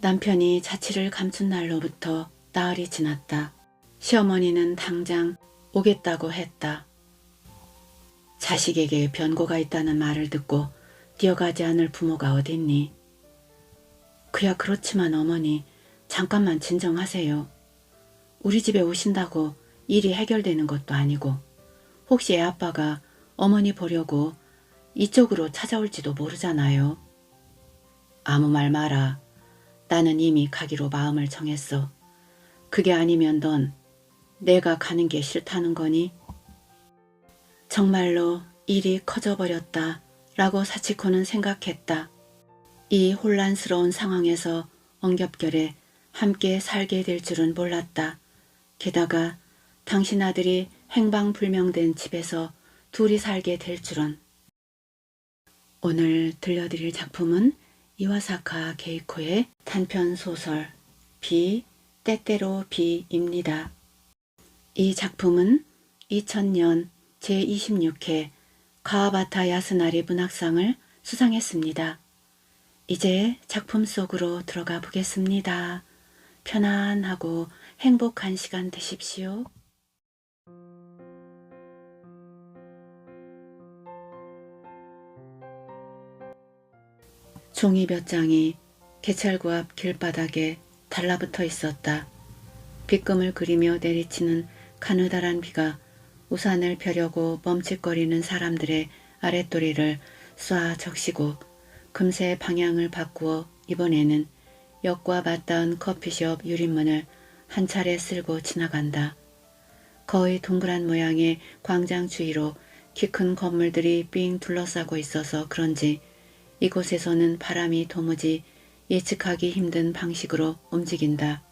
남편이 자취를 감춘 날로부터 나흘이 지났다. 시어머니는 당장 오겠다고 했다. 자식에게 변고가 있다는 말을 듣고 뛰어가지 않을 부모가 어딨니? 그야 그렇지만 어머니, 잠깐만 진정하세요. 우리 집에 오신다고 일이 해결되는 것도 아니고 혹시 애 아빠가 어머니 보려고 이쪽으로 찾아올지도 모르잖아요. 아무 말 마라. 나는 이미 가기로 마음을 정했어. 그게 아니면 넌 내가 가는 게 싫다는 거니? 정말로 일이 커져버렸다 라고 사치코는 생각했다. 이 혼란스러운 상황에서 엉겹결에 함께 살게 될 줄은 몰랐다. 게다가 당신 아들이 행방불명된 집에서 둘이 살게 될 줄은. 오늘 들려드릴 작품은 이와사카 게이코의 단편소설 비, 때때로 비입니다. 이 작품은 2000년 제26회 가와바타 야스나리 문학상을 수상했습니다. 이제 작품 속으로 들어가 보겠습니다. 편안하고 행복한 시간 되십시오. 종이 몇 장이 개찰구 앞 길바닥에 달라붙어 있었다. 빗금을 그리며 내리치는 가느다란 비가 우산을 펴려고 멈칫거리는 사람들의 아랫도리를 쏴 적시고 금세 방향을 바꾸어 이번에는 역과 맞닿은 커피숍 유리문을 한 차례 쓸고 지나간다. 거의 동그란 모양의 광장 주위로 키 큰 건물들이 삥 둘러싸고 있어서 그런지 이곳에서는 바람이 도무지 예측하기 힘든 방식으로 움직인다.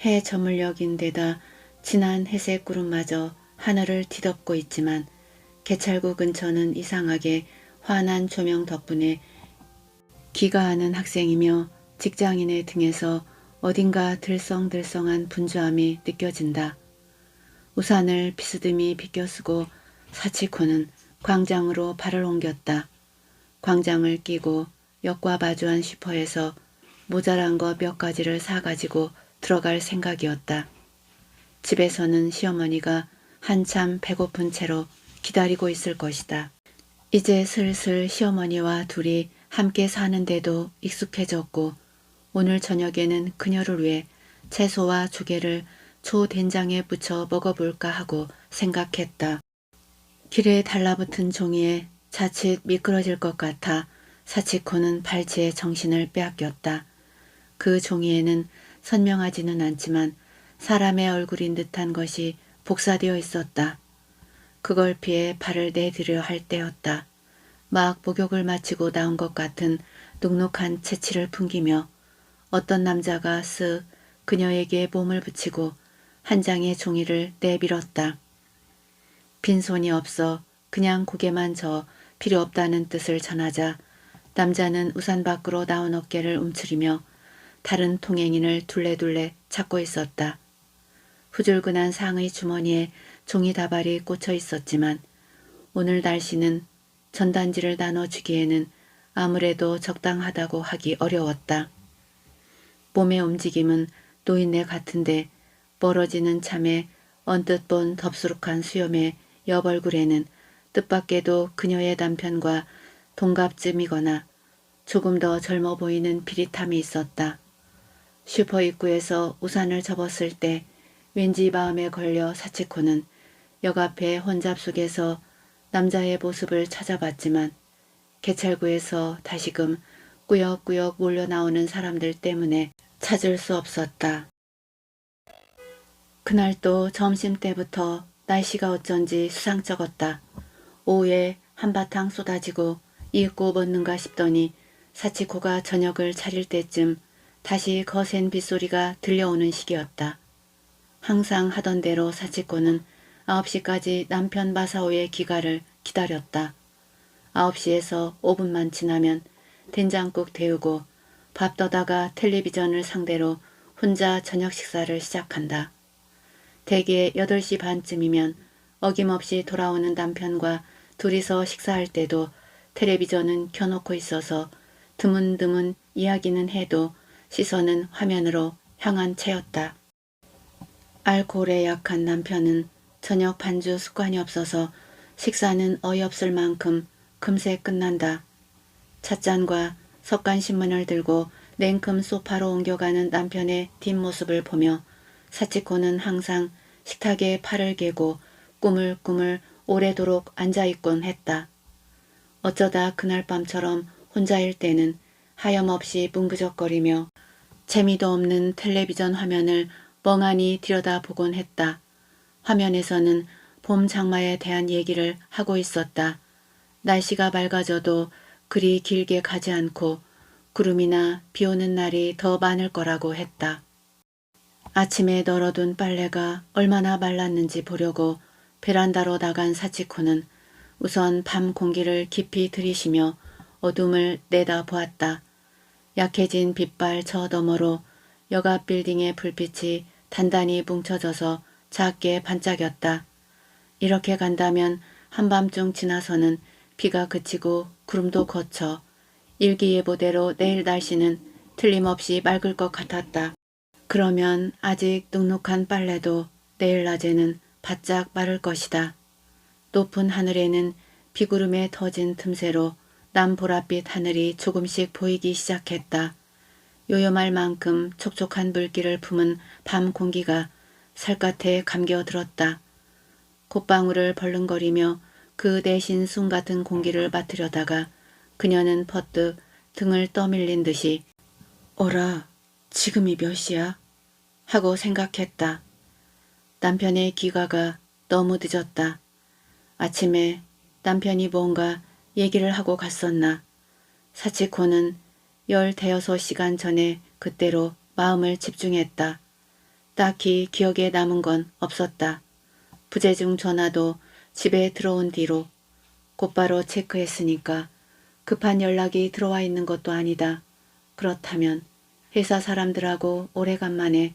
해 저물녘인데다 진한 회색 구름마저 하늘을 뒤덮고 있지만 개찰구 근처는 이상하게 환한 조명 덕분에 귀가하는 학생이며 직장인의 등에서 어딘가 들썽들썽한 분주함이 느껴진다. 우산을 비스듬히 비껴쓰고 사치코는 광장으로 발을 옮겼다. 광장을 끼고 역과 마주한 슈퍼에서 모자란 것 몇 가지를 사가지고 들어갈 생각이었다. 집에서는 시어머니가 한참 배고픈 채로 기다리고 있을 것이다. 이제 슬슬 시어머니와 둘이 함께 사는데도 익숙해졌고 오늘 저녁에는 그녀를 위해 채소와 조개를 초된장에 부쳐 먹어볼까 하고 생각했다. 길에 달라붙은 종이에 자칫 미끄러질 것 같아 사치코는 발치에 정신을 빼앗겼다. 그 종이에는 선명하지는 않지만 사람의 얼굴인 듯한 것이 복사되어 있었다. 그걸 피해 발을 내디려 할 때였다. 막 목욕을 마치고 나온 것 같은 눅눅한 채취를 풍기며 어떤 남자가 쓱 그녀에게 몸을 붙이고 한 장의 종이를 내밀었다. 빈손이 없어 그냥 고개만 저 필요 없다는 뜻을 전하자 남자는 우산 밖으로 나온 어깨를 움츠리며 다른 통행인을 둘레둘레 찾고 있었다. 후줄근한 상의 주머니에 종이 다발이 꽂혀 있었지만 오늘 날씨는 전단지를 나눠주기에는 아무래도 적당하다고 하기 어려웠다. 몸의 움직임은 노인네 같은데 멀어지는 참에 언뜻 본 덥수룩한 수염의 옆 얼굴에는 뜻밖에도 그녀의 남편과 동갑쯤이거나 조금 더 젊어 보이는 비릿함이 있었다. 슈퍼 입구에서 우산을 접었을 때 왠지 마음에 걸려 사치코는 역 앞의 혼잡 속에서 남자의 모습을 찾아봤지만 개찰구에서 다시금 꾸역꾸역 몰려 나오는 사람들 때문에 찾을 수 없었다. 그날 또 점심때부터 날씨가 어쩐지 수상쩍었다. 오후에 한바탕 쏟아지고 이윽고 멎는가 싶더니 사치코가 저녁을 차릴 때쯤 다시 거센 빗소리가 들려오는 시기였다. 항상 하던 대로 사치코는 9시까지 남편 마사오의 귀가를 기다렸다. 9시에서 5분만 지나면 된장국 데우고 밥 떠다가 텔레비전을 상대로 혼자 저녁 식사를 시작한다. 대개 8시 반쯤이면 어김없이 돌아오는 남편과 둘이서 식사할 때도 텔레비전은 켜놓고 있어서 드문드문 이야기는 해도 시선은 화면으로 향한 채였다. 알코올에 약한 남편은 저녁 반주 습관이 없어서 식사는 어이없을 만큼 금세 끝난다. 찻잔과 석간신문을 들고 냉큼 소파로 옮겨가는 남편의 뒷모습을 보며 사치코는 항상 식탁에 팔을 개고 꾸물꾸물 오래도록 앉아있곤 했다. 어쩌다 그날 밤처럼 혼자일 때는 하염없이 뭉그적거리며 재미도 없는 텔레비전 화면을 멍하니 들여다보곤 했다. 화면에서는 봄 장마에 대한 얘기를 하고 있었다. 날씨가 맑아져도 그리 길게 가지 않고 구름이나 비 오는 날이 더 많을 거라고 했다. 아침에 널어둔 빨래가 얼마나 말랐는지 보려고 베란다로 나간 사치코는 우선 밤 공기를 깊이 들이쉬며 어둠을 내다보았다. 약해진 빛발 저 너머로 여가 빌딩의 불빛이 단단히 뭉쳐져서 작게 반짝였다. 이렇게 간다면 한밤중 지나서는 비가 그치고 구름도 걷혀 일기예보대로 내일 날씨는 틀림없이 맑을 것 같았다. 그러면 아직 눅눅한 빨래도 내일 낮에는 바짝 마를 것이다. 높은 하늘에는 비구름에 터진 틈새로 남보랏빛 하늘이 조금씩 보이기 시작했다. 요염할 만큼 촉촉한 물기를 품은 밤 공기가 살갗에 감겨들었다. 콧방울을 벌렁거리며 그 내신 숨 같은 공기를 맡으려다가 그녀는 퍼뜩 등을 떠밀린 듯이 어라, 지금이 몇 시야? 하고 생각했다. 남편의 귀가가 너무 늦었다. 아침에 남편이 뭔가 얘기를 하고 갔었나. 사치코는 15시간 전에 그때로 마음을 집중했다. 딱히 기억에 남은 건 없었다. 부재중 전화도 집에 들어온 뒤로 곧바로 체크했으니까 급한 연락이 들어와 있는 것도 아니다. 그렇다면 회사 사람들하고 오래간만에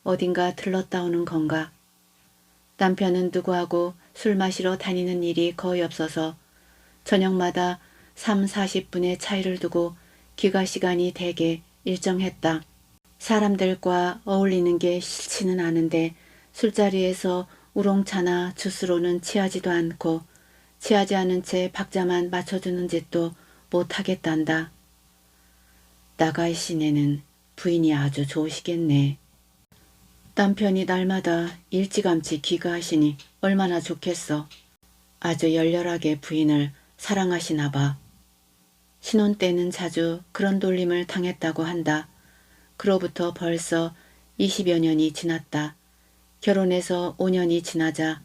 어딘가 들렀다 오는 건가. 남편은 누구하고 술 마시러 다니는 일이 거의 없어서 저녁마다 3, 40분의 차이를 두고 귀가 시간이 되게 일정했다. 사람들과 어울리는 게 싫지는 않은데 술자리에서 우롱차나 주스로는 취하지도 않고 취하지 않은 채 박자만 맞춰주는 짓도 못하겠단다. 나가이 시내는 부인이 아주 좋으시겠네. 남편이 날마다 일찌감치 귀가하시니 얼마나 좋겠어. 아주 열렬하게 부인을 사랑하시나 봐. 신혼 때는 자주 그런 돌림을 당했다고 한다. 그로부터 벌써 20여 년이 지났다. 결혼해서 5년이 지나자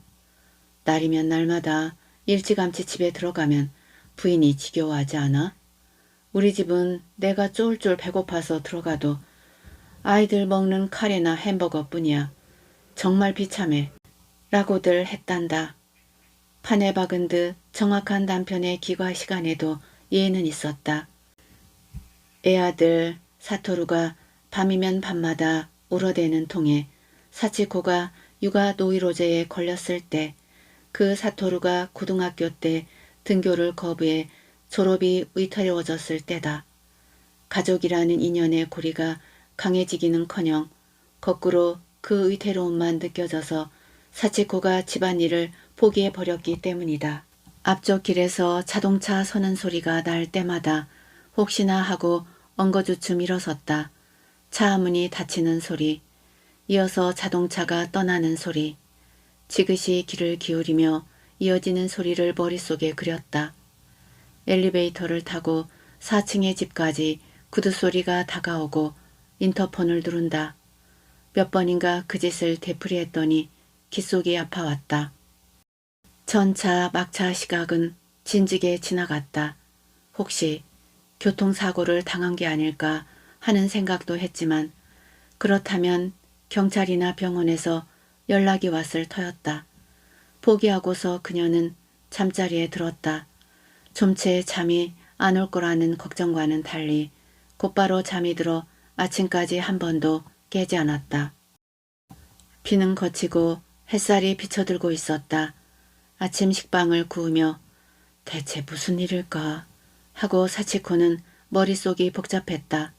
날이면 날마다 일찌감치 집에 들어가면 부인이 지겨워하지 않아? 우리 집은 내가 쫄쫄 배고파서 들어가도 아이들 먹는 카레나 햄버거뿐이야. 정말 비참해. 라고들 했단다. 판에 박은 듯 정확한 남편의 귀가 시간에도 예는 있었다. 애아들 사토루가 밤이면 밤마다 울어대는 통에 사치코가 육아 노이로제에 걸렸을 때 그 사토루가 고등학교 때 등교를 거부해 졸업이 위태로워졌을 때다. 가족이라는 인연의 고리가 강해지기는커녕 거꾸로 그 위태로움만 느껴져서 사치코가 집안일을 포기해버렸기 때문이다. 앞쪽 길에서 자동차 서는 소리가 날 때마다 혹시나 하고 엉거주춤 일어섰다. 차 문이 닫히는 소리, 이어서 자동차가 떠나는 소리, 지그시 귀를 기울이며 이어지는 소리를 머릿속에 그렸다. 엘리베이터를 타고 4층의 집까지 구두소리가 다가오고 인터폰을 누른다. 몇 번인가 그 짓을 되풀이했더니 귓속이 아파왔다. 전차 막차 시각은 진지게 지나갔다. 혹시 교통사고를 당한 게 아닐까 하는 생각도 했지만 그렇다면 경찰이나 병원에서 연락이 왔을 터였다. 포기하고서 그녀는 잠자리에 들었다. 좀채 잠이 안 올 거라는 걱정과는 달리 곧바로 잠이 들어 아침까지 한 번도 깨지 않았다. 비는 거치고 햇살이 비쳐들고 있었다. 아침 식빵을 구우며 대체 무슨 일일까 하고 사치코는 머릿속이 복잡했다.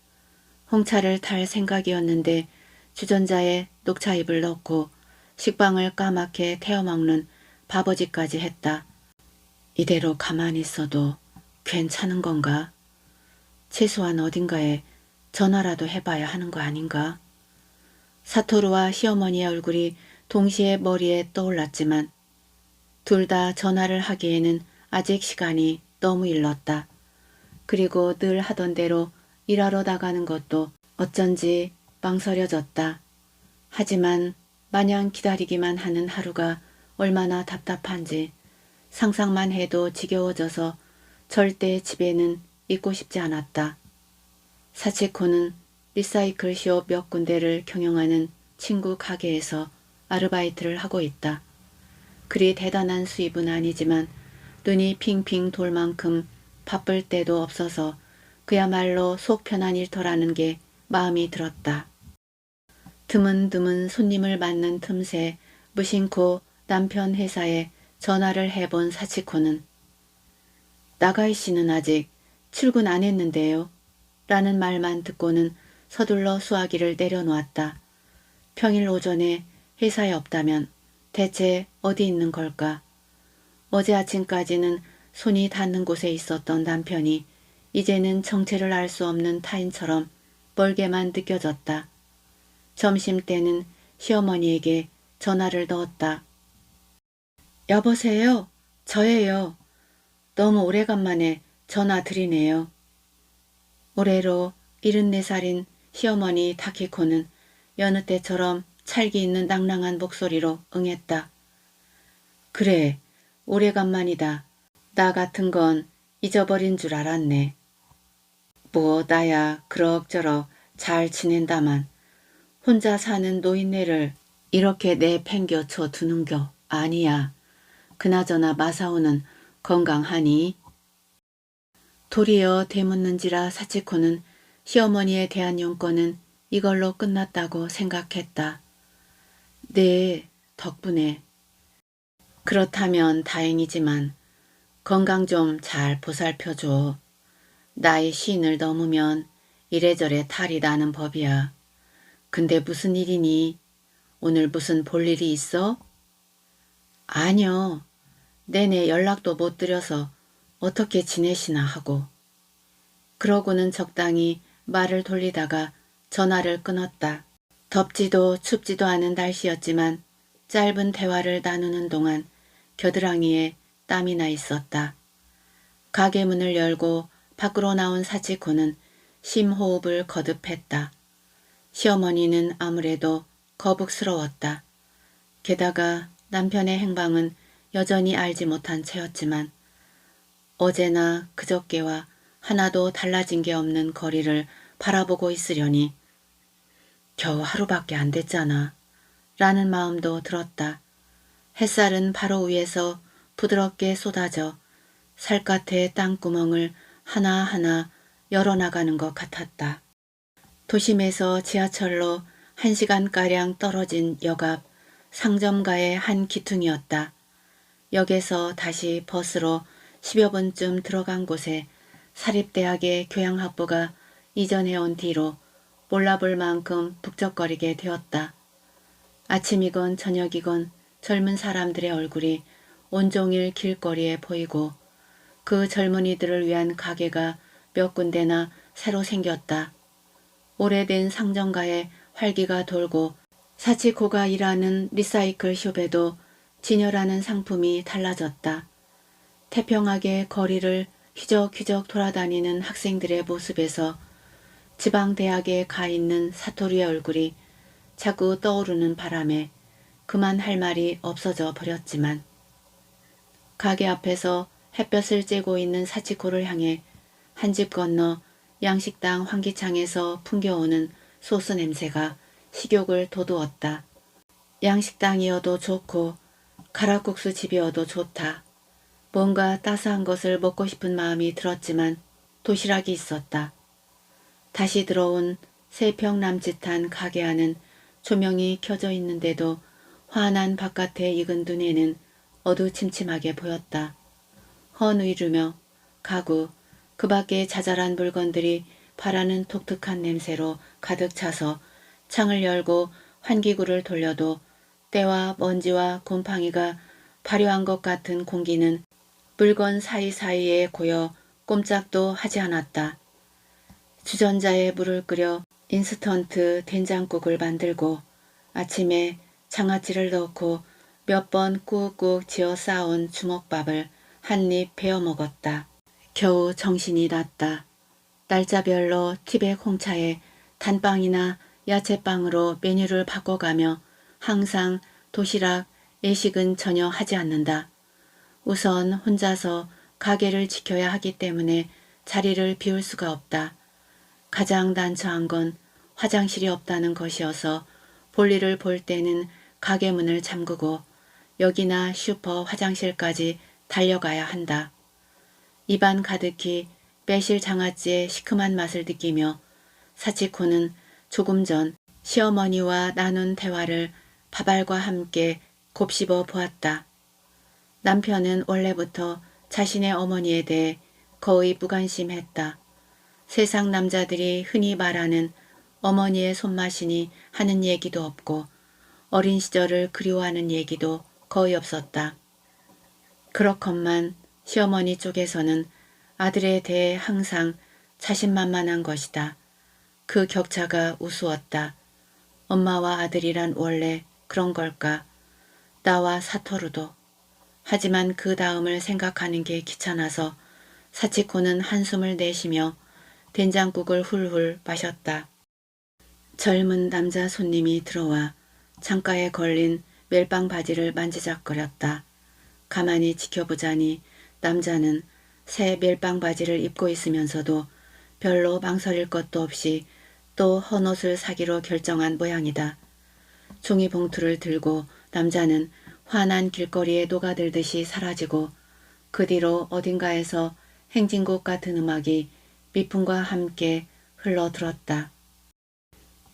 홍차를 탈 생각이었는데 주전자에 녹차잎을 넣고 식빵을 까맣게 태워먹는 바보짓까지 했다. 이대로 가만히 있어도 괜찮은 건가? 최소한 어딘가에 전화라도 해봐야 하는 거 아닌가? 사토루와 시어머니의 얼굴이 동시에 머리에 떠올랐지만 둘 다 전화를 하기에는 아직 시간이 너무 일렀다. 그리고 늘 하던 대로 일하러 나가는 것도 어쩐지 망설여졌다. 하지만 마냥 기다리기만 하는 하루가 얼마나 답답한지 상상만 해도 지겨워져서 절대 집에는 있고 싶지 않았다. 사치코는 리사이클숍 몇 군데를 경영하는 친구 가게에서 아르바이트를 하고 있다. 그리 대단한 수입은 아니지만 눈이 핑핑 돌 만큼 바쁠 때도 없어서 그야말로 속 편한 일터라는 게 마음이 들었다. 드문드문 손님을 맞는 틈새 무심코 남편 회사에 전화를 해본 사치코는 나가이 씨는 아직 출근 안 했는데요. 라는 말만 듣고는 서둘러 수화기를 내려놓았다. 평일 오전에 회사에 없다면 대체 어디 있는 걸까? 어제 아침까지는 손이 닿는 곳에 있었던 남편이 이제는 정체를 알 수 없는 타인처럼 멀게만 느껴졌다. 점심때는 시어머니에게 전화를 넣었다. 여보세요? 저예요. 너무 오래간만에 전화 드리네요. 올해로 74살인 시어머니 타키코는 여느 때처럼 찰기 있는 낭랑한 목소리로 응했다. 그래, 오래간만이다. 나 같은 건 잊어버린 줄 알았네. 뭐 나야 그럭저럭 잘 지낸다만 혼자 사는 노인네를 이렇게 내팽겨쳐 두는겨 아니야. 그나저나 마사오는 건강하니? 도리어 되묻는지라 사치코는 시어머니에 대한 용건은 이걸로 끝났다고 생각했다. 네, 덕분에. 그렇다면 다행이지만 건강 좀 잘 보살펴줘. 나이 50을 넘으면 이래저래 탈이 나는 법이야. 근데 무슨 일이니? 오늘 무슨 볼 일이 있어? 아니요. 내내 연락도 못 드려서 어떻게 지내시나 하고. 그러고는 적당히 말을 돌리다가 전화를 끊었다. 덥지도 춥지도 않은 날씨였지만 짧은 대화를 나누는 동안 겨드랑이에 땀이 나 있었다. 가게 문을 열고 밖으로 나온 사치코는 심호흡을 거듭했다. 시어머니는 아무래도 거북스러웠다. 게다가 남편의 행방은 여전히 알지 못한 채였지만 어제나 그저께와 하나도 달라진 게 없는 거리를 바라보고 있으려니 겨우 하루밖에 안 됐잖아 라는 마음도 들었다. 햇살은 바로 위에서 부드럽게 쏟아져 살갗의 땅구멍을 하나하나 열어나가는 것 같았다. 도심에서 지하철로 1시간가량 떨어진 역 앞 상점가의 한 기퉁이었다. 역에서 다시 버스로 10여 분쯤 들어간 곳에 사립대학의 교양학부가 이전해온 뒤로 몰라볼 만큼 북적거리게 되었다. 아침이건 저녁이건 젊은 사람들의 얼굴이 온종일 길거리에 보이고 그 젊은이들을 위한 가게가 몇 군데나 새로 생겼다. 오래된 상점가에 활기가 돌고 사치코가 일하는 리사이클 숍에도 진열하는 상품이 달라졌다. 태평하게 거리를 휘적휘적 돌아다니는 학생들의 모습에서 지방대학에 가 있는 사토리의 얼굴이 자꾸 떠오르는 바람에 그만 할 말이 없어져 버렸지만 가게 앞에서 햇볕을 쬐고 있는 사치코를 향해 한 집 건너 양식당 환기창에서 풍겨오는 소스 냄새가 식욕을 돋우었다. 양식당이어도 좋고 가락국수 집이어도 좋다. 뭔가 따스한 것을 먹고 싶은 마음이 들었지만 도시락이 있었다. 다시 들어온 3평 남짓한 가게 안은 조명이 켜져 있는데도 환한 바깥의 익은 눈에는 어두침침하게 보였다. 헌의르며 가구, 그 밖에 자잘한 물건들이 바라는 독특한 냄새로 가득 차서 창을 열고 환기구를 돌려도 때와 먼지와 곰팡이가 발효한 것 같은 공기는 물건 사이사이에 고여 꼼짝도 하지 않았다. 주전자에 물을 끓여 인스턴트 된장국을 만들고 아침에 장아찌를 넣고 몇 번 꾹꾹 지어 쌓아온 주먹밥을 한 입 베어 먹었다. 겨우 정신이 났다. 날짜별로 티백 홍차에 단빵이나 야채빵으로 메뉴를 바꿔가며 항상 도시락, 예식은 전혀 하지 않는다. 우선 혼자서 가게를 지켜야 하기 때문에 자리를 비울 수가 없다. 가장 난처한 건 화장실이 없다는 것이어서 볼일을 볼 때는 가게 문을 잠그고 역이나 슈퍼 화장실까지 달려가야 한다. 입안 가득히 매실 장아찌의 시큼한 맛을 느끼며 사치코는 조금 전 시어머니와 나눈 대화를 밥알과 함께 곱씹어 보았다. 남편은 원래부터 자신의 어머니에 대해 거의 무관심했다. 세상 남자들이 흔히 말하는 어머니의 손맛이니 하는 얘기도 없고 어린 시절을 그리워하는 얘기도 거의 없었다. 그렇건만 시어머니 쪽에서는 아들에 대해 항상 자신만만한 것이다. 그 격차가 우스웠다. 엄마와 아들이란 원래 그런 걸까? 나와 사토루도. 하지만 그 다음을 생각하는 게 귀찮아서 사치코는 한숨을 내쉬며 된장국을 훌훌 마셨다. 젊은 남자 손님이 들어와 창가에 걸린 멜빵 바지를 만지작거렸다. 가만히 지켜보자니 남자는 새 멜빵 바지를 입고 있으면서도 별로 망설일 것도 없이 또 헌옷을 사기로 결정한 모양이다. 종이봉투를 들고 남자는 환한 길거리에 녹아들듯이 사라지고 그 뒤로 어딘가에서 행진곡 같은 음악이 미풍과 함께 흘러들었다.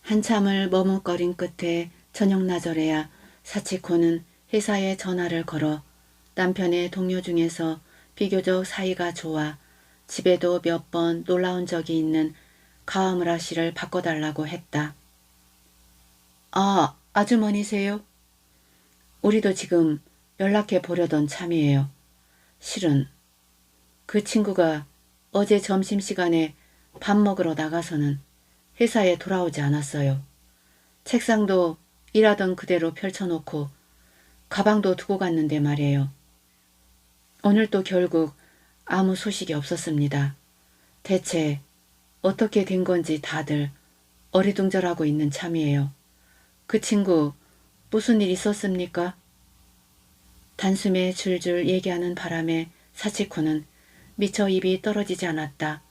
한참을 머뭇거린 끝에 저녁나절에야 사치코는 회사에 전화를 걸어 남편의 동료 중에서 비교적 사이가 좋아 집에도 몇 번 놀라온 적이 있는 가와무라 씨를 바꿔달라고 했다. 아, 아주머니세요? 우리도 지금 연락해 보려던 참이에요. 실은 그 친구가 어제 점심시간에 밥 먹으러 나가서는 회사에 돌아오지 않았어요. 책상도 일하던 그대로 펼쳐놓고 가방도 두고 갔는데 말이에요. 오늘 또 결국 아무 소식이 없었습니다. 대체 어떻게 된 건지 다들 어리둥절하고 있는 참이에요. 그 친구 무슨 일 있었습니까? 단숨에 줄줄 얘기하는 바람에 사치코는 미처 입이 떨어지지 않았다.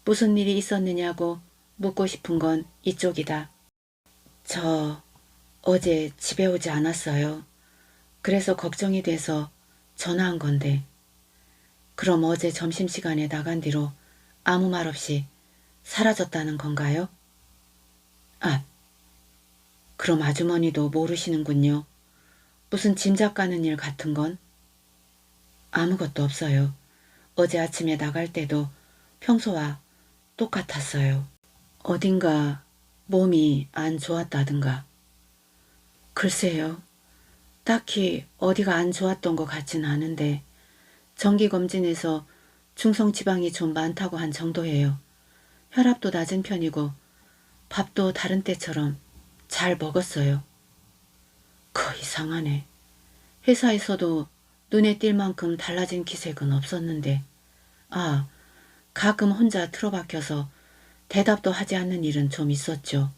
무슨 일이 있었느냐고 묻고 싶은 건 이쪽이다. 저 어제 집에 오지 않았어요. 그래서 걱정이 돼서 전화한 건데. 그럼 어제 점심시간에 나간 뒤로 아무 말 없이 사라졌다는 건가요? 아, 그럼 아주머니도 모르시는군요. 무슨 짐작 가는 일 같은 건? 아무것도 없어요. 어제 아침에 나갈 때도 평소와 똑같았어요. 어딘가 몸이 안 좋았다든가. 글쎄요. 딱히 어디가 안 좋았던 것 같진 않은데 정기검진에서 중성지방이 좀 많다고 한 정도예요. 혈압도 낮은 편이고 밥도 다른 때처럼 잘 먹었어요. 이상하네. 회사에서도 눈에 띌 만큼 달라진 기색은 없었는데 가끔 혼자 틀어박혀서 대답도 하지 않는 일은 좀 있었죠.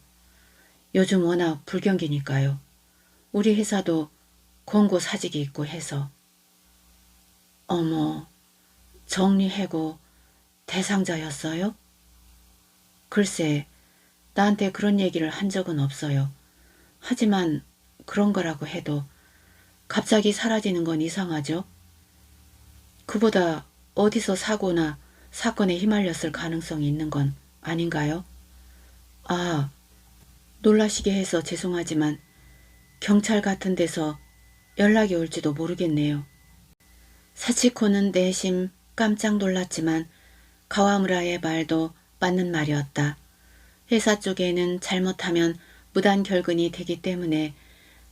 요즘 워낙 불경기니까요. 우리 회사도 공고 사직이 있고 해서. 어머, 정리해고 대상자였어요? 글쎄, 나한테 그런 얘기를 한 적은 없어요. 하지만 그런 거라고 해도 갑자기 사라지는 건 이상하죠? 그보다 어디서 사고나 사건에 휘말렸을 가능성이 있는 건 아닌가요? 놀라시게 해서 죄송하지만 경찰 같은 데서 연락이 올지도 모르겠네요. 사치코는 내심 깜짝 놀랐지만 가와무라의 말도 맞는 말이었다. 회사 쪽에는 잘못하면 무단 결근이 되기 때문에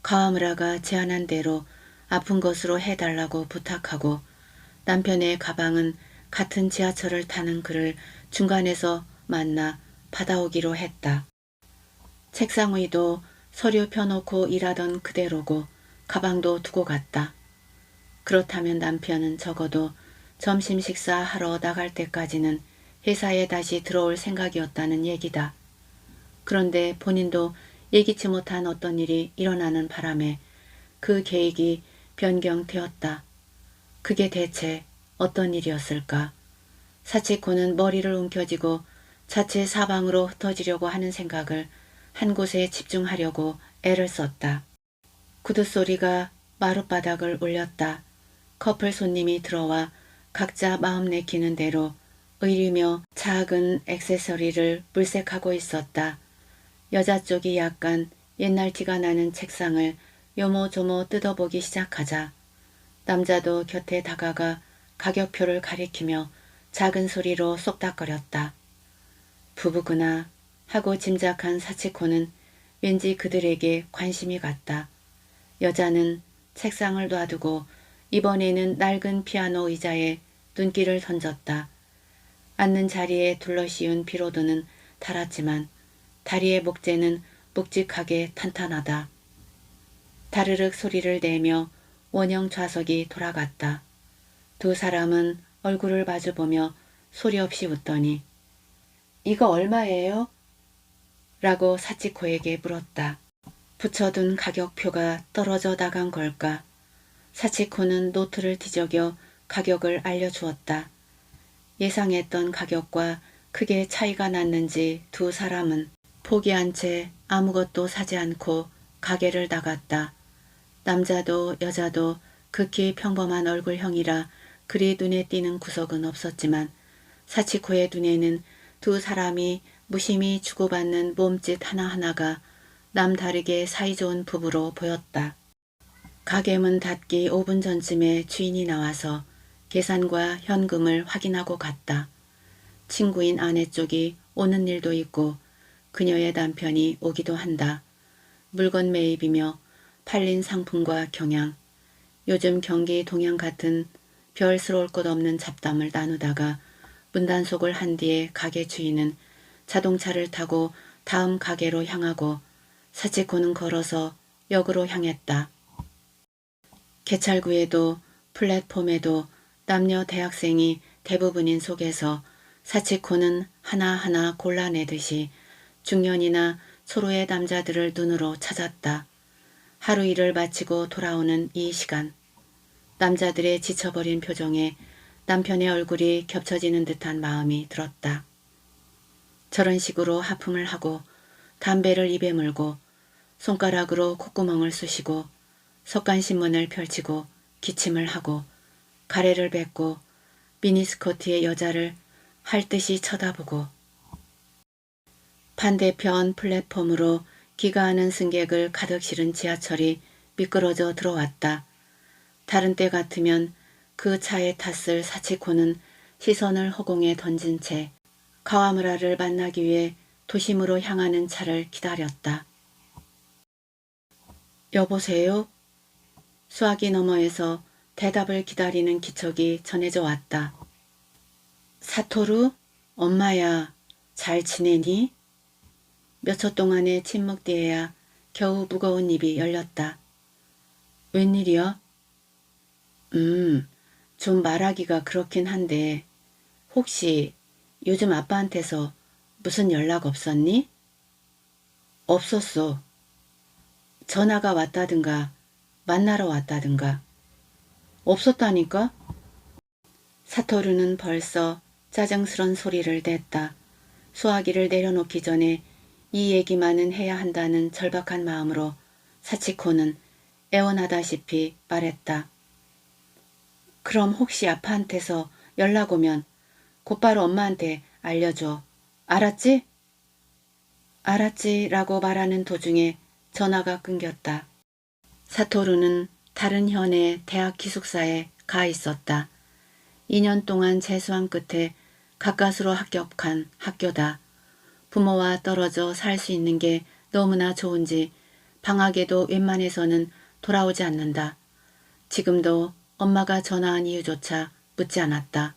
가와무라가 제안한 대로 아픈 것으로 해달라고 부탁하고 남편의 가방은 같은 지하철을 타는 그를 중간에서 만나 받아오기로 했다. 책상 위도 서류 펴놓고 일하던 그대로고 가방도 두고 갔다. 그렇다면 남편은 적어도 점심 식사하러 나갈 때까지는 회사에 다시 들어올 생각이었다는 얘기다. 그런데 본인도 예기치 못한 어떤 일이 일어나는 바람에 그 계획이 변경되었다. 그게 대체 어떤 일이었을까? 사치코는 머리를 움켜쥐고 자체 사방으로 흩어지려고 하는 생각을 한 곳에 집중하려고 애를 썼다. 구두 소리가 마룻바닥을 울렸다. 커플 손님이 들어와 각자 마음 내키는 대로 의류며 작은 액세서리를 물색하고 있었다. 여자 쪽이 약간 옛날 티가 나는 책상을 요모조모 뜯어보기 시작하자 남자도 곁에 다가가 가격표를 가리키며 작은 소리로 쏙닥거렸다. 부부구나 하고 짐작한 사치코는 왠지 그들에게 관심이 갔다. 여자는 책상을 놔두고 이번에는 낡은 피아노 의자에 눈길을 던졌다. 앉는 자리에 둘러씌운 피로도는 달았지만 다리의 목재는 묵직하게 탄탄하다. 다르륵 소리를 내며 원형 좌석이 돌아갔다. 두 사람은 얼굴을 마주보며 소리 없이 웃더니 이거 얼마예요? 라고 사치코에게 물었다. 붙여둔 가격표가 떨어져 나간 걸까? 사치코는 노트를 뒤적여 가격을 알려주었다. 예상했던 가격과 크게 차이가 났는지 두 사람은 포기한 채 아무것도 사지 않고 가게를 나갔다. 남자도 여자도 극히 평범한 얼굴형이라 그리 눈에 띄는 구석은 없었지만 사치코의 눈에는 두 사람이 무심히 주고받는 몸짓 하나하나가 남다르게 사이좋은 부부로 보였다. 가게 문 닫기 5분 전쯤에 주인이 나와서 계산과 현금을 확인하고 갔다. 친구인 아내 쪽이 오는 일도 있고 그녀의 남편이 오기도 한다. 물건 매입이며 팔린 상품과 경향, 요즘 경기 동향 같은 별스러울 것 없는 잡담을 나누다가 문단속을 한 뒤에 가게 주인은 자동차를 타고 다음 가게로 향하고 사치코는 걸어서 역으로 향했다. 개찰구에도 플랫폼에도 남녀 대학생이 대부분인 속에서 사치코는 하나하나 골라내듯이 중년이나 초로의 남자들을 눈으로 찾았다. 하루 일을 마치고 돌아오는 이 시간, 남자들의 지쳐버린 표정에 남편의 얼굴이 겹쳐지는 듯한 마음이 들었다. 저런 식으로 하품을 하고 담배를 입에 물고 손가락으로 콧구멍을 쑤시고 석간신문을 펼치고 기침을 하고 가래를 뱉고 미니스커트의 여자를 할 듯이 쳐다보고 반대편 플랫폼으로 기가하는 승객을 가득 실은 지하철이 미끄러져 들어왔다. 다른 때 같으면 그 차에 탔을 사치코는 시선을 허공에 던진 채 가와무라를 만나기 위해 도심으로 향하는 차를 기다렸다. 여보세요? 수화기 너머에서 대답을 기다리는 기척이 전해져 왔다. 사토루? 엄마야, 잘 지내니? 몇 초 동안의 침묵 뒤에야 겨우 무거운 입이 열렸다. 웬일이야? 좀 말하기가 그렇긴 한데 혹시 요즘 아빠한테서 무슨 연락 없었니? 없었어. 전화가 왔다든가 만나러 왔다든가. 없었다니까? 사토루는 벌써 짜증스런 소리를 냈다. 수화기를 내려놓기 전에 이 얘기만은 해야 한다는 절박한 마음으로 사치코는 애원하다시피 말했다. 그럼 혹시 아빠한테서 연락 오면 곧바로 엄마한테 알려줘. 알았지? 알았지라고 말하는 도중에 전화가 끊겼다. 사토루는 다른 현의 대학 기숙사에 가 있었다. 2년 동안 재수한 끝에 가까스로 합격한 학교다. 부모와 떨어져 살 수 있는 게 너무나 좋은지 방학에도 웬만해서는 돌아오지 않는다. 지금도 엄마가 전화한 이유조차 묻지 않았다.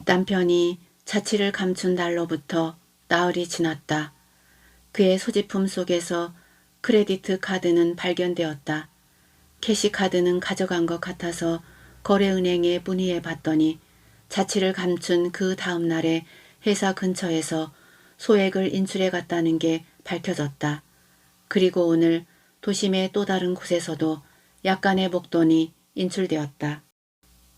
남편이 자취를 감춘 날로부터 나흘이 지났다. 그의 소지품 속에서 크레디트 카드는 발견되었다. 캐시카드는 가져간 것 같아서 거래은행에 문의해 봤더니 자취를 감춘 그 다음 날에 회사 근처에서 소액을 인출해 갔다는 게 밝혀졌다. 그리고 오늘 도심의 또 다른 곳에서도 약간의 목돈이 인출되었다.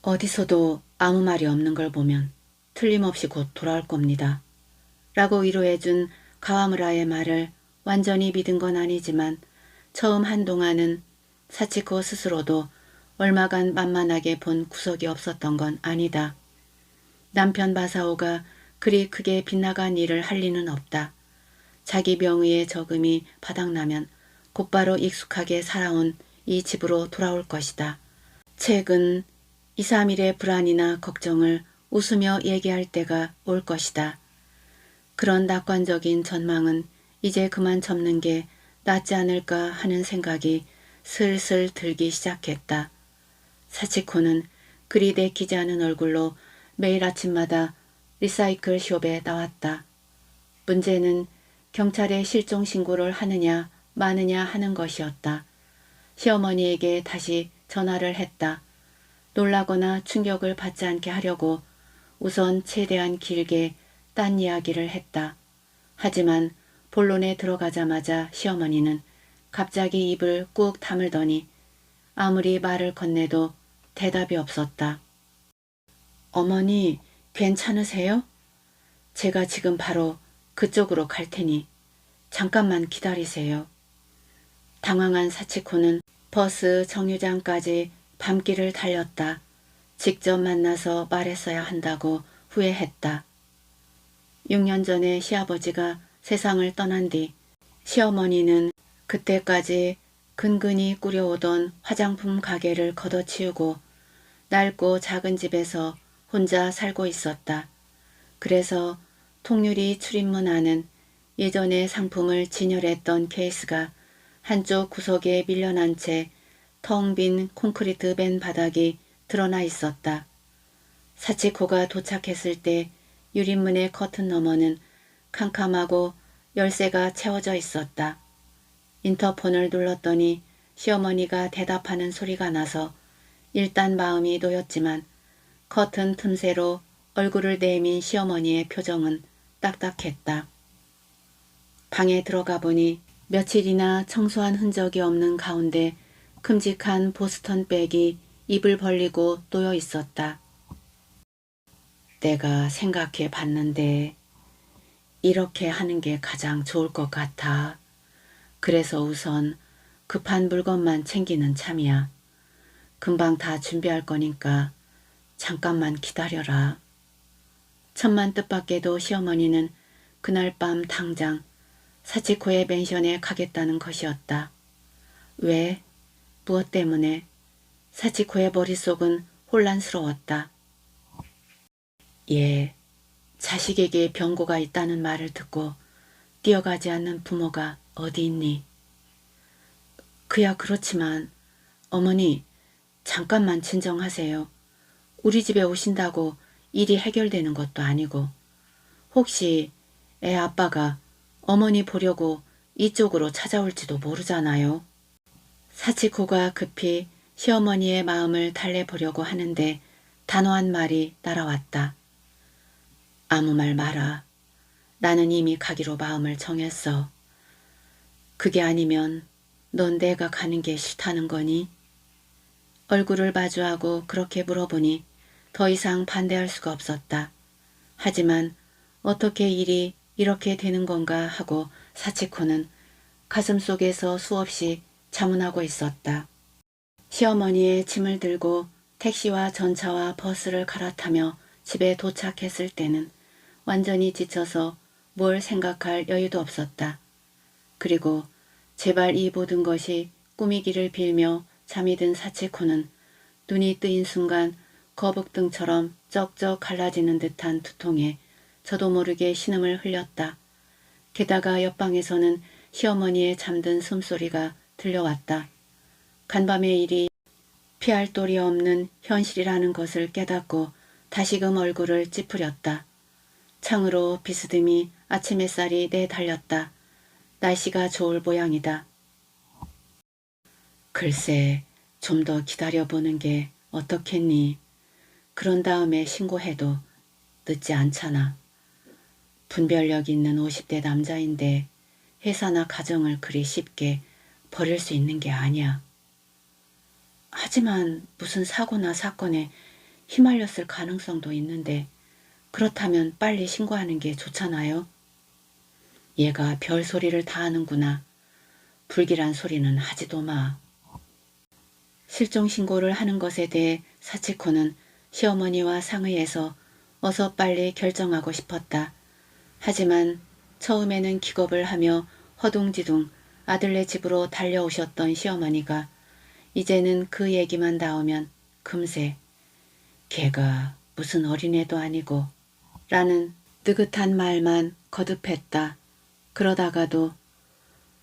어디서도 아무 말이 없는 걸 보면 틀림없이 곧 돌아올 겁니다. 라고 위로해준 가와무라의 말을 완전히 믿은 건 아니지만 처음 한동안은 사치코 스스로도 얼마간 만만하게 본 구석이 없었던 건 아니다. 남편 마사오가 그리 크게 빗나간 일을 할 리는 없다. 자기 명의의 저금이 바닥나면 곧바로 익숙하게 살아온 이 집으로 돌아올 것이다. 최근 2, 3일의 불안이나 걱정을 웃으며 얘기할 때가 올 것이다. 그런 낙관적인 전망은 이제 그만 접는 게 낫지 않을까 하는 생각이 슬슬 들기 시작했다. 사치코는 그리 내키지 않은 얼굴로 매일 아침마다 리사이클 숍에 나왔다. 문제는 경찰에 실종 신고를 하느냐 마느냐 하는 것이었다. 시어머니에게 다시 전화를 했다. 놀라거나 충격을 받지 않게 하려고 우선 최대한 길게 딴 이야기를 했다. 하지만 본론에 들어가자마자 시어머니는 갑자기 입을 꾹 다물더니 아무리 말을 건네도 대답이 없었다. 어머니, 괜찮으세요? 제가 지금 바로 그쪽으로 갈 테니 잠깐만 기다리세요. 당황한 사치코는 버스 정류장까지 밤길을 달렸다. 직접 만나서 말했어야 한다고 후회했다. 6년 전에 시아버지가 세상을 떠난 뒤 시어머니는 그때까지 근근히 꾸려오던 화장품 가게를 걷어치우고 낡고 작은 집에서 혼자 살고 있었다. 그래서 통유리 출입문 안은 예전에 상품을 진열했던 케이스가 한쪽 구석에 밀려난 채 텅 빈 콘크리트 밴 바닥이 드러나 있었다. 사치코가 도착했을 때 유리문의 커튼 너머는 캄캄하고 열쇠가 채워져 있었다. 인터폰을 눌렀더니 시어머니가 대답하는 소리가 나서 일단 마음이 놓였지만 커튼 틈새로 얼굴을 내민 시어머니의 표정은 딱딱했다. 방에 들어가 보니 며칠이나 청소한 흔적이 없는 가운데 큼직한 보스턴 백이 입을 벌리고 놓여 있었다. 내가 생각해 봤는데 이렇게 하는 게 가장 좋을 것 같아. 그래서 우선 급한 물건만 챙기는 참이야. 금방 다 준비할 거니까 잠깐만 기다려라. 천만 뜻밖에도 시어머니는 그날 밤 당장 사치코의 펜션에 가겠다는 것이었다. 왜? 무엇 때문에? 사치코의 머릿속은 혼란스러웠다. 예, 자식에게 병고가 있다는 말을 듣고 뛰어가지 않는 부모가 어디 있니? 그야 그렇지만 어머니 잠깐만 진정하세요. 우리 집에 오신다고 일이 해결되는 것도 아니고 혹시 애 아빠가 어머니 보려고 이쪽으로 찾아올지도 모르잖아요. 사치코가 급히 시어머니의 마음을 달래보려고 하는데 단호한 말이 날아왔다. 아무 말 마라. 나는 이미 가기로 마음을 정했어. 그게 아니면 넌 내가 가는 게 싫다는 거니? 얼굴을 마주하고 그렇게 물어보니 더 이상 반대할 수가 없었다. 하지만 어떻게 일이 이렇게 되는 건가 하고 사치코는 가슴속에서 수없이 자문하고 있었다. 시어머니의 짐을 들고 택시와 전차와 버스를 갈아타며 집에 도착했을 때는 완전히 지쳐서 뭘 생각할 여유도 없었다. 그리고 제발 이 모든 것이 꿈이기를 빌며 잠이 든 사치코는 눈이 뜨인 순간 거북등처럼 쩍쩍 갈라지는 듯한 두통에 저도 모르게 신음을 흘렸다. 게다가 옆방에서는 시어머니의 잠든 숨소리가 들려왔다. 간밤의 일이 피할 도리 없는 현실이라는 것을 깨닫고 다시금 얼굴을 찌푸렸다. 창으로 비스듬히 아침 햇살이 내달렸다. 날씨가 좋을 모양이다. 글쎄, 좀 더 기다려보는 게 어떻겠니? 그런 다음에 신고해도 늦지 않잖아. 분별력 있는 50대 남자인데 회사나 가정을 그리 쉽게 버릴 수 있는 게 아니야. 하지만 무슨 사고나 사건에 휘말렸을 가능성도 있는데 그렇다면 빨리 신고하는 게 좋잖아요. 얘가 별소리를 다 하는구나. 불길한 소리는 하지도 마. 실종신고를 하는 것에 대해 사치코는 시어머니와 상의해서 어서 빨리 결정하고 싶었다. 하지만 처음에는 기겁을 하며 허둥지둥 아들네 집으로 달려오셨던 시어머니가 이제는 그 얘기만 나오면 금세 걔가 무슨 어린애도 아니고 라는 느긋한 말만 거듭했다. 그러다가도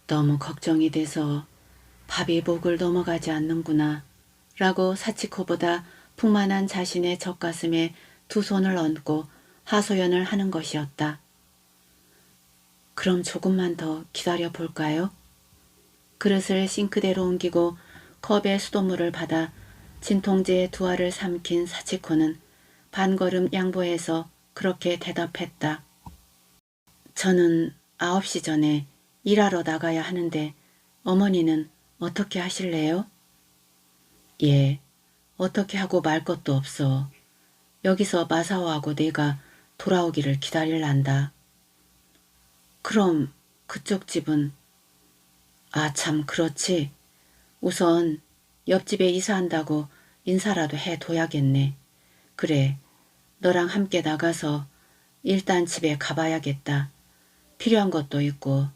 너무 걱정이 돼서 밥이 목을 넘어가지 않는구나 라고 사치코보다 풍만한 자신의 젖가슴에 두 손을 얹고 하소연을 하는 것이었다. 그럼 조금만 더 기다려 볼까요? 그릇을 싱크대로 옮기고 컵에 수돗물을 받아 진통제에 두 알을 삼킨 사치코는 반걸음 양보해서 그렇게 대답했다. 저는 9시 전에 일하러 나가야 하는데 어머니는 어떻게 하실래요? 예, 어떻게 하고 말 것도 없어. 여기서 마사오하고 내가 돌아오기를 기다릴란다. 그럼 그쪽 집은? 아, 참 그렇지. 우선 옆집에 이사한다고 인사라도 해둬야겠네. 그래, 너랑 함께 나가서 일단 집에 가봐야겠다. 필요한 것도 있고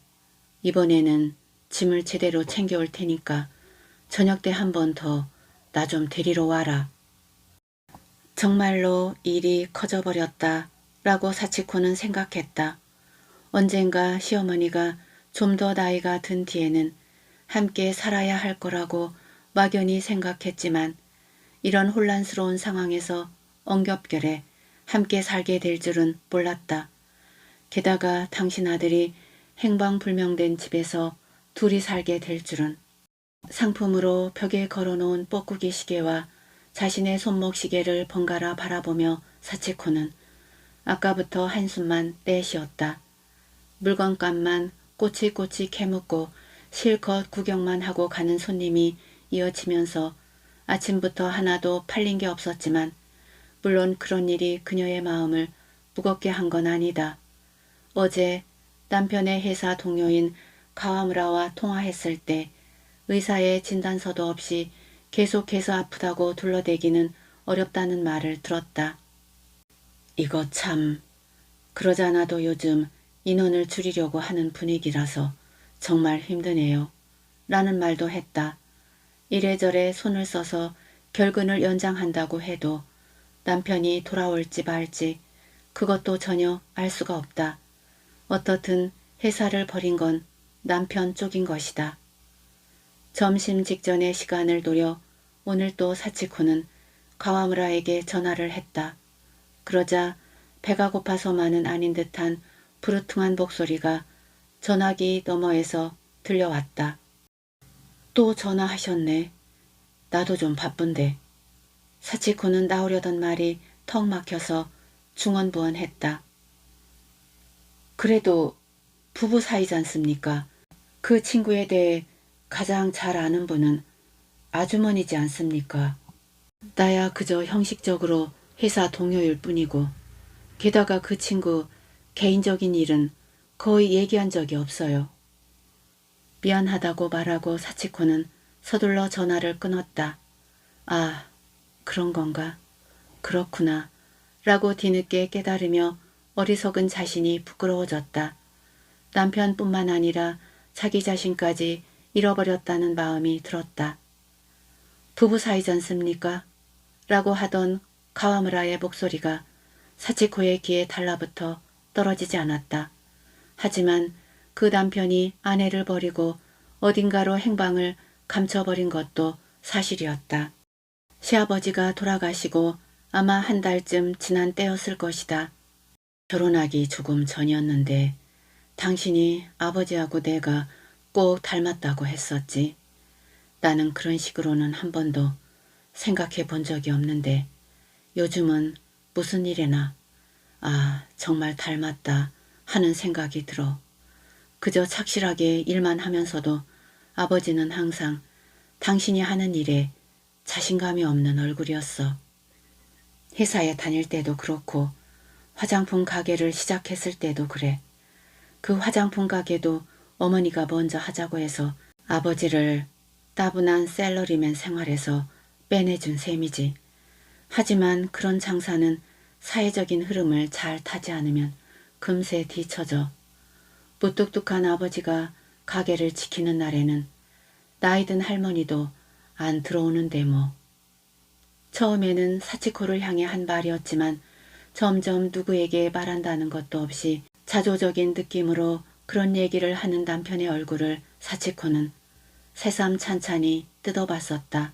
이번에는 짐을 제대로 챙겨올 테니까 저녁 때 한 번 더 나 좀 데리러 와라. 정말로 일이 커져버렸다 라고 사치코는 생각했다. 언젠가 시어머니가 좀 더 나이가 든 뒤에는 함께 살아야 할 거라고 막연히 생각했지만 이런 혼란스러운 상황에서 엉겹결에 함께 살게 될 줄은 몰랐다. 게다가 당신 아들이 행방불명된 집에서 둘이 살게 될 줄은. 상품으로 벽에 걸어놓은 뻐꾸기 시계와 자신의 손목 시계를 번갈아 바라보며 사치코는 아까부터 한숨만 내쉬었다. 물건값만 꼬치꼬치 캐묻고 실컷 구경만 하고 가는 손님이 이어지면서 아침부터 하나도 팔린 게 없었지만 물론 그런 일이 그녀의 마음을 무겁게 한 건 아니다. 어제 남편의 회사 동료인 가와무라와 통화했을 때 의사의 진단서도 없이 계속해서 아프다고 둘러대기는 어렵다는 말을 들었다. 이거 참, 그러잖아도 요즘 인원을 줄이려고 하는 분위기라서 정말 힘드네요. 라는 말도 했다. 이래저래 손을 써서 결근을 연장한다고 해도 남편이 돌아올지 말지 그것도 전혀 알 수가 없다. 어떻든 회사를 버린 건 남편 쪽인 것이다. 점심 직전의 시간을 노려 오늘 또 사치코는 가와무라에게 전화를 했다. 그러자 배가 고파서만은 아닌 듯한 부르퉁한 목소리가 전화기 너머에서 들려왔다. 또 전화하셨네. 나도 좀 바쁜데. 사치코는 나오려던 말이 턱 막혀서 중언부언했다. 그래도 부부 사이지 않습니까? 그 친구에 대해 가장 잘 아는 분은 아주머니지 않습니까? 나야 그저 형식적으로 회사 동료일 뿐이고 게다가 그 친구 개인적인 일은 거의 얘기한 적이 없어요. 미안하다고 말하고 사치코는 서둘러 전화를 끊었다. 아, 그런 건가? 그렇구나. 라고 뒤늦게 깨달으며 어리석은 자신이 부끄러워졌다. 남편뿐만 아니라 자기 자신까지 잃어버렸다는 마음이 들었다. 부부 사이지 않습니까? 라고 하던 카와무라의 목소리가 사치코의 귀에 달라붙어 떨어지지 않았다. 하지만 그 남편이 아내를 버리고 어딘가로 행방을 감춰버린 것도 사실이었다. 시아버지가 돌아가시고 아마 한 달쯤 지난 때였을 것이다. 결혼하기 조금 전이었는데 당신이 아버지하고 내가 꼭 닮았다고 했었지. 나는 그런 식으로는 한 번도 생각해 본 적이 없는데 요즘은 무슨 일에나 정말 닮았다 하는 생각이 들어. 그저 착실하게 일만 하면서도 아버지는 항상 당신이 하는 일에 자신감이 없는 얼굴이었어. 회사에 다닐 때도 그렇고 화장품 가게를 시작했을 때도 그래. 그 화장품 가게도 어머니가 먼저 하자고 해서 아버지를 따분한 셀러리맨 생활에서 빼내준 셈이지. 하지만 그런 장사는 사회적인 흐름을 잘 타지 않으면 금세 뒤처져. 무뚝뚝한 아버지가 가게를 지키는 날에는 나이든 할머니도 안 들어오는데 뭐. 처음에는 사치코를 향해 한 말이었지만 점점 누구에게 말한다는 것도 없이 자조적인 느낌으로 그런 얘기를 하는 남편의 얼굴을 사치코는 새삼 찬찬히 뜯어봤었다.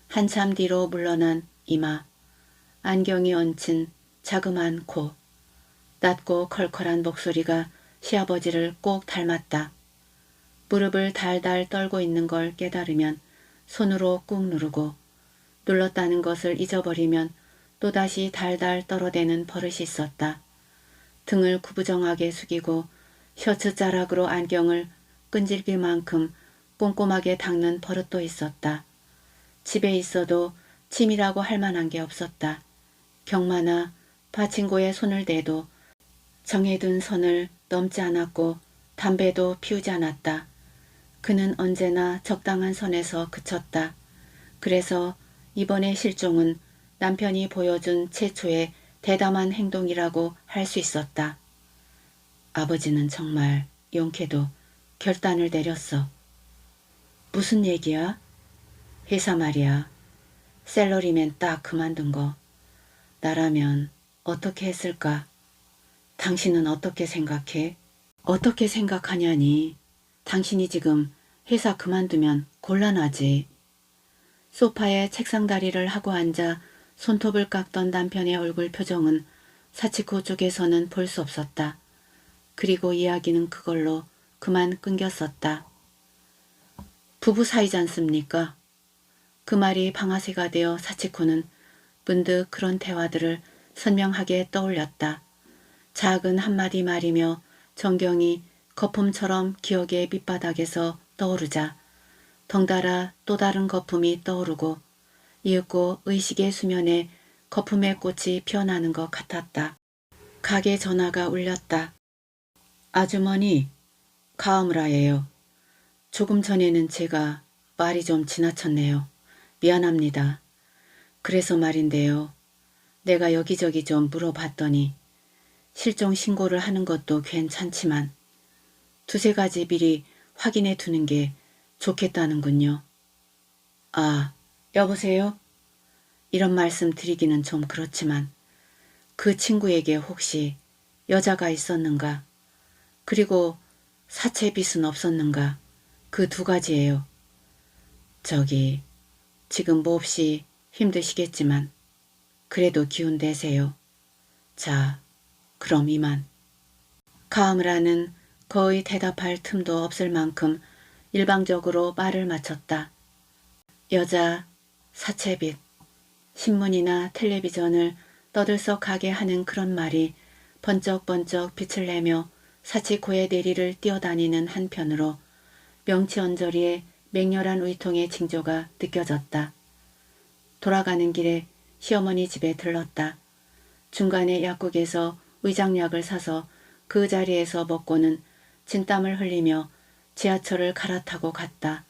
한참 뒤로 물러난 이마, 안경이 얹힌 자그마한 코, 낮고 컬컬한 목소리가 시아버지를 꼭 닮았다. 무릎을 달달 떨고 있는 걸 깨달으면 손으로 꾹 누르고 눌렀다는 것을 잊어버리면 또다시 달달 떨어대는 버릇이 있었다. 등을 구부정하게 숙이고 셔츠 자락으로 안경을 끈질길만큼 꼼꼼하게 닦는 버릇도 있었다. 집에 있어도 침이라고 할 만한 게 없었다. 경마나 파친코에 손을 대도 정해둔 선을 넘지 않았고 담배도 피우지 않았다. 그는 언제나 적당한 선에서 그쳤다. 그래서 이번의 실종은 남편이 보여준 최초의 대담한 행동이라고 할 수 있었다. 아버지는 정말 용케도 결단을 내렸어. 무슨 얘기야? 회사 말이야. 셀러리맨 딱 그만둔 거. 나라면 어떻게 했을까? 당신은 어떻게 생각해? 어떻게 생각하냐니. 당신이 지금 회사 그만두면 곤란하지. 소파에 책상 다리를 하고 앉아 손톱을 깎던 남편의 얼굴 표정은 사치코 쪽에서는 볼 수 없었다. 그리고 이야기는 그걸로 그만 끊겼었다. 부부 사이지 않습니까? 그 말이 방아쇠가 되어 사치코는 문득 그런 대화들을 선명하게 떠올렸다. 작은 한마디 말이며 정경이 거품처럼 기억의 밑바닥에서 떠오르자 덩달아 또 다른 거품이 떠오르고 이윽고 의식의 수면에 거품의 꽃이 피어나는 것 같았다. 가게 전화가 울렸다. 아주머니, 카와무라예요. 조금 전에는 제가 말이 좀 지나쳤네요. 미안합니다. 그래서 말인데요. 내가 여기저기 좀 물어봤더니 실종 신고를 하는 것도 괜찮지만 두세 가지 미리 확인해 두는 게 좋겠다는군요. 여보세요? 이런 말씀 드리기는 좀 그렇지만 그 친구에게 혹시 여자가 있었는가? 그리고 사채빚은 없었는가? 그 두 가지예요. 지금 몹시 힘드시겠지만 그래도 기운 내세요. 자, 그럼 이만. 카와무라는 거의 대답할 틈도 없을 만큼 일방적으로 말을 마쳤다. 여자, 사채빚, 신문이나 텔레비전을 떠들썩하게 하는 그런 말이 번쩍번쩍 빛을 내며 사치코의 내리를 뛰어다니는 한편으로 명치언저리에 맹렬한 의통의 징조가 느껴졌다. 돌아가는 길에 시어머니 집에 들렀다. 중간에 약국에서 위장약을 사서 그 자리에서 먹고는 진땀을 흘리며 지하철을 갈아타고 갔다.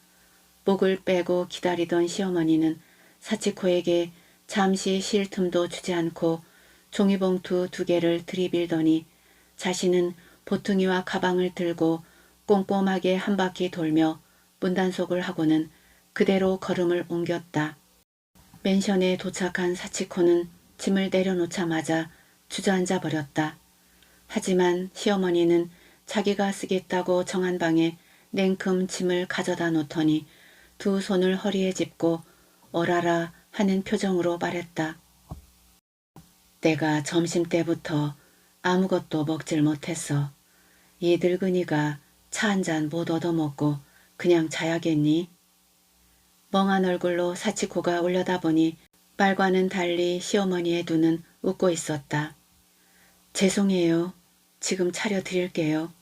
목을 빼고 기다리던 시어머니는 사치코에게 잠시 쉴 틈도 주지 않고 종이봉투 2개를 들이밀더니 자신은 보퉁이와 가방을 들고 꼼꼼하게 한 바퀴 돌며 문단속을 하고는 그대로 걸음을 옮겼다. 맨션에 도착한 사치코는 짐을 내려놓자마자 주저앉아 버렸다. 하지만 시어머니는 자기가 쓰겠다고 정한 방에 냉큼 짐을 가져다 놓더니 두 손을 허리에 짚고 어라라 하는 표정으로 말했다. 내가 점심때부터 아무것도 먹질 못했어. 이 늙은이가 차 한 잔 못 얻어먹고 그냥 자야겠니? 멍한 얼굴로 사치코가 올려다보니 말과는 달리 시어머니의 눈은 웃고 있었다. 죄송해요. 지금 차려드릴게요.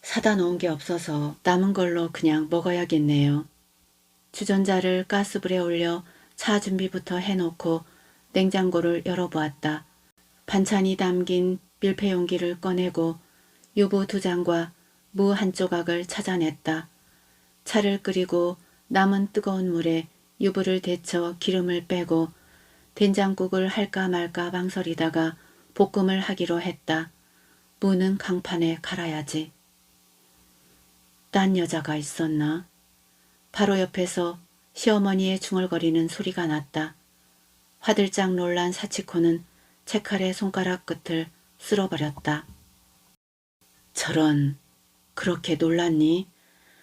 사다 놓은 게 없어서 남은 걸로 그냥 먹어야겠네요. 주전자를 가스불에 올려 차 준비부터 해놓고 냉장고를 열어보았다. 반찬이 담긴 밀폐 용기를 꺼내고 유부 2장과 무 1조각을 찾아냈다. 차를 끓이고 남은 뜨거운 물에 유부를 데쳐 기름을 빼고 된장국을 할까 말까 망설이다가 볶음을 하기로 했다. 무는 강판에 갈아야지. 딴 여자가 있었나? 바로 옆에서 시어머니의 중얼거리는 소리가 났다. 화들짝 놀란 사치코는 채칼의 손가락 끝을 쓸어버렸다. 저런, 그렇게 놀랐니?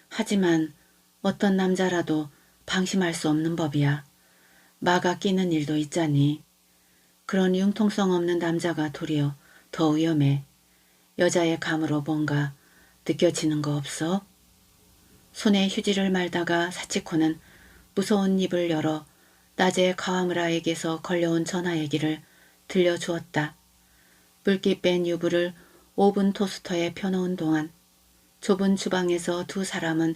하지만 어떤 남자라도 방심할 수 없는 법이야. 마가 끼는 일도 있자니. 그런 융통성 없는 남자가 도리어 더 위험해. 여자의 감으로 뭔가 느껴지는 거 없어? 손에 휴지를 말다가 사치코는 무서운 입을 열어 낮에 가와무라에게서 걸려온 전화 얘기를 들려주었다. 물기 뺀 유부를 오븐 토스터에 펴놓은 동안 좁은 주방에서 두 사람은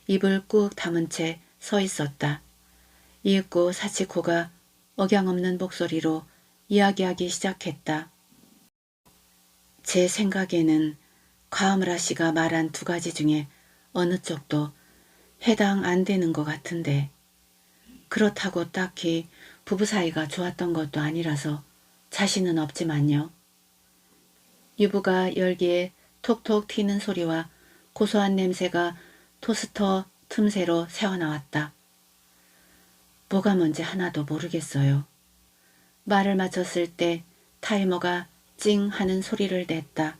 입을 꾹 다문 채 서 있었다. 이윽고 사치코가 억양없는 목소리로 이야기하기 시작했다. 제 생각에는 가와무라 씨가 말한 2가지 중에 어느 쪽도 해당 안 되는 것 같은데 그렇다고 딱히 부부 사이가 좋았던 것도 아니라서 자신은 없지만요. 유부가 열기에 톡톡 튀는 소리와 고소한 냄새가 토스터 틈새로 새어나왔다. 뭐가 뭔지 하나도 모르겠어요. 말을 마쳤을 때 타이머가 찡 하는 소리를 냈다.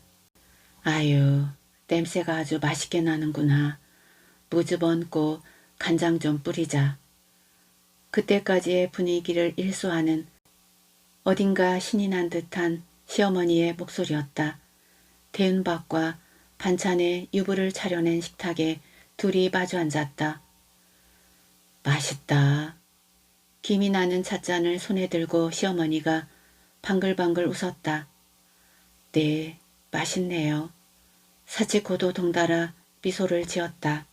아유, 냄새가 아주 맛있게 나는구나. 무즙 얹고 간장 좀 뿌리자. 그때까지의 분위기를 일소하는 어딘가 신이 난 듯한 시어머니의 목소리였다. 대은밥과 반찬에 유부를 차려낸 식탁에 둘이 마주 앉았다. 맛있다. 김이 나는 찻잔을 손에 들고 시어머니가 방글방글 웃었다. 네, 맛있네요. 사치코도 동달아 미소를 지었다.